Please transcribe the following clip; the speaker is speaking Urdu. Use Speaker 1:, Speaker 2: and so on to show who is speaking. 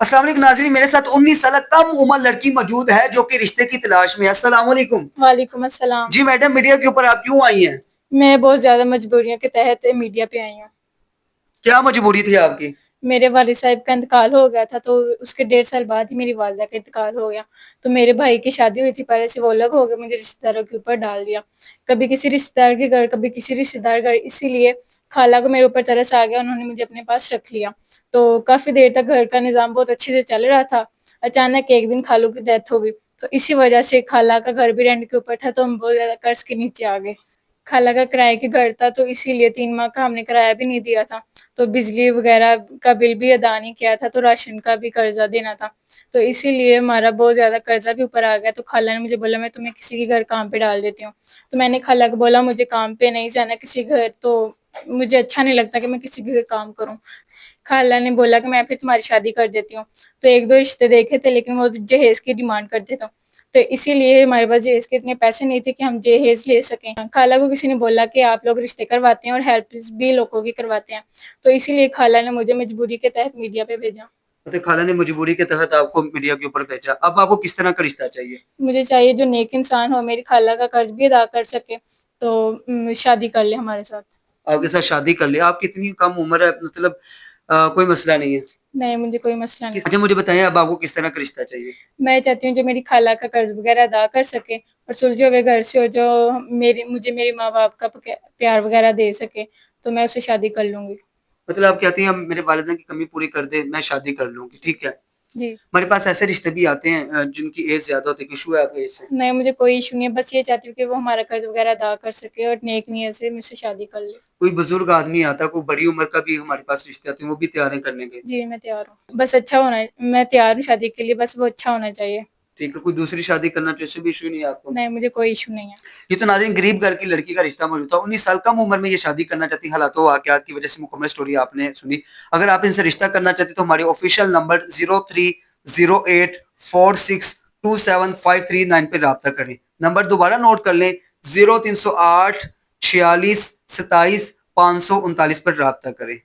Speaker 1: السلام علیکم ناظرین، میرے ساتھ 19 سالہ کم عمر لڑکی موجود ہے جو کہ رشتے کی تلاش میں ہے۔ السلام علیکم۔
Speaker 2: وعلیکم السلام۔
Speaker 1: جی میڈم، میڈیا کے اوپر آپ کیوں آئی ہیں؟
Speaker 2: میں بہت زیادہ مجبوریوں کے تحت میڈیا پہ آئی ہوں۔
Speaker 1: کیا مجبوری تھی آپ کی؟
Speaker 2: میرے والد صاحب کا انتقال ہو گیا تھا، تو اس کے 1.5 سال بعد ہی میری والدہ کا انتقال ہو گیا۔ تو میرے بھائی کی شادی ہوئی تھی پہلے سے، وہ الگ ہو گئے، مجھے رشتہ داروں کے اوپر ڈال دیا، کبھی کسی رشتہ دار کے گھر کبھی کسی رشتہ دار گھر۔ اسی لیے خالہ کو میرے اوپر ترس آ گیا، انہوں نے مجھے اپنے پاس رکھ لیا۔ تو کافی دیر تک گھر کا نظام بہت اچھے سے چل رہا تھا، اچانک ایک دن خالو کی ڈیتھ ہو گئی، تو اسی وجہ سے خالہ کا گھر بھی رینٹ کے اوپر تھا، تو ہم بہت زیادہ قرض کے نیچے آ گئے۔ خالہ کا کرائے کے گھر تھا، تو اسی لیے 3 ماہ کا ہم نے کرایہ بھی نہیں دیا تھا، تو بجلی وغیرہ کا بل بھی ادا نہیں کیا تھا، تو راشن کا بھی قرضہ دینا تھا، تو اسی لیے ہمارا بہت زیادہ قرضہ بھی اوپر آ گیا۔ تو خالہ نے مجھے بولا میں تمہیں کسی کے گھر کام پہ ڈال دیتی ہوں، تو میں نے خالہ کو بولا مجھے کام پہ نہیں جانا کسی گھر، تو مجھے اچھا نہیں لگتا کہ میں کسی کے گھر کام کروں۔ خالہ نے بولا کہ میں پھر تمہاری شادی کر دیتی ہوں۔ تو 1-2 رشتے دیکھے تھے، لیکن وہ جہیز کی ڈیمانڈ کرتے تھے، تو اسی لیے ہمارے پاس جہیز کے اتنے پیسے نہیں تھے کہ ہم جہیز لے سکیں۔ خالہ کو کسی نے بولا کہ آپ لوگ رشتے کرواتے ہیں اور ہیلپ بھی لوگوں کی کرواتے ہیں، تو اسی لیے خالہ نے مجھے مجبوری کے تحت میڈیا پہ بھیجا۔
Speaker 1: خالہ نے مجبوری کے تحت آپ کو میڈیا کے اوپر بھیجا۔ اب آپ کو کس طرح کا رشتہ چاہیے؟
Speaker 2: مجھے چاہیے جو نیک انسان ہو، میری خالہ کا قرض بھی ادا کر سکے، تو شادی کر لے ہمارے ساتھ۔
Speaker 1: آپ کے ساتھ شادی کر لے؟ آپ کی اتنی کم عمر ہے، مطلب کوئی مسئلہ نہیں ہے؟
Speaker 2: نہیں، مجھے کوئی مسئلہ نہیں۔
Speaker 1: اچھا مجھے بتائیں اب آپ کو کس طرح کا رشتہ چاہیے؟
Speaker 2: میں چاہتی ہوں جو میری خالہ کا قرض وغیرہ ادا کر سکے اور سلجھے ہوئے گھر سے ہو، جو مجھے میرے ماں باپ کا پیار وغیرہ دے سکے، تو میں اسے شادی کر لوں گی۔
Speaker 1: مطلب آپ کہتی ہیں میرے والدین کی کمی پوری کر دے، میں شادی کر لوں گی، ٹھیک ہے؟
Speaker 2: جی۔
Speaker 1: ہمارے پاس ایسے رشتے بھی آتے ہیں جن کی ایج زیادہ ہوتی ہے، ایشو ہے آپ کے ایج سے؟
Speaker 2: نہیں، مجھے کوئی ایشو نہیں ہے، بس یہ چاہتی ہوں کہ وہ ہمارا قرض وغیرہ ادا کر سکے اور نیک نیت سے مجھ سے شادی کر لے۔
Speaker 1: کوئی بزرگ آدمی آتا، کوئی بڑی عمر کا بھی ہمارے پاس رشتے آتے ہیں، وہ بھی تیار ہیں کرنے کے؟
Speaker 2: جی میں تیار ہوں، بس اچھا ہونا ہے، میں تیار ہوں شادی کے لیے، بس وہ اچھا ہونا چاہیے۔
Speaker 1: ٹھیک ہے، کوئی دوسری شادی کرنا تو اس سے بھی ایشو نہیں ہے آپ کو؟
Speaker 2: نہیں، مجھے کوئی ایشو نہیں ہے۔
Speaker 1: یہ تو ناظرین غریب گھر کی لڑکی کا رشتہ موجود تھا، 19 سال کم عمر میں یہ شادی کرنا چاہتی، حالات و واقعات کی وجہ سے مکمل سٹوری آپ نے سنی۔ اگر آپ ان سے رشتہ کرنا چاہتی تو ہمارے آفیشیل نمبر 0308462759 پہ رابطہ کریں۔ نمبر دوبارہ نوٹ کر لیں، 0308 46 27 539 پر رابطہ کریں۔